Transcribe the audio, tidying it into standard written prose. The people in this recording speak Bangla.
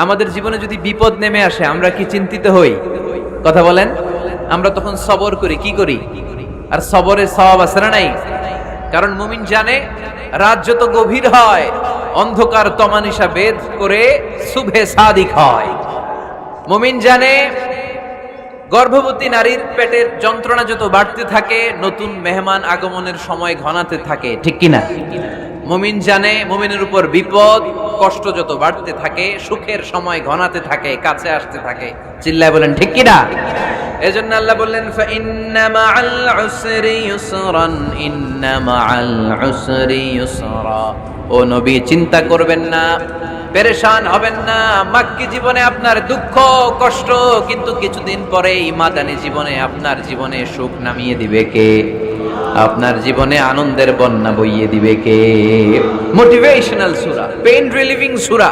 আমাদের জীবনে যদি বিপদ নেমে আসে আমরা কি চিন্তিত হই? কথা বলেন। আমরা তখন সবর করি, কি করি? আর সবরের সওয়াব আছে না নাই? কারণ মুমিন জানে রাত যত গভীর হয় অন্ধকার তমানিসা বেদ করে শুভে সাদিক হয়। মুমিন জানে গর্ভবতী নারীর পেটের যন্ত্রণা যত বাড়তে থাকে নতুন মেহমান আগমনের সময় ঘনাতে থাকে, ঠিক কিনা? মুমিন জানে মুমিনের উপর বিপদ কষ্ট যত বাড়তে থাকে সুখের সময় ঘনাতে থাকে, কাছে আসতে থাকে। চিল্লায় বলেন ঠিক কিনা? এজন্য আল্লাহ বললেন ফাইন্না মাআল উসরি ইউসরান, ইন্না মাআল উসরি ইউসরা। ও নবী, চিন্তা করবেন না, পেরেশান হবেন না। মাক্কি জীবনে আপনার দুঃখ কষ্ট, কিন্তু কিছুদিন পরেই মাদানী জীবনে আপনার জীবনে সুখ নামিয়ে দিবে কে? আপনার জীবনে আনন্দের বন্যা বইয়ে দিবে কে? মোটিভেশনাল সূরা, পেইন রিলিভিং সূরা।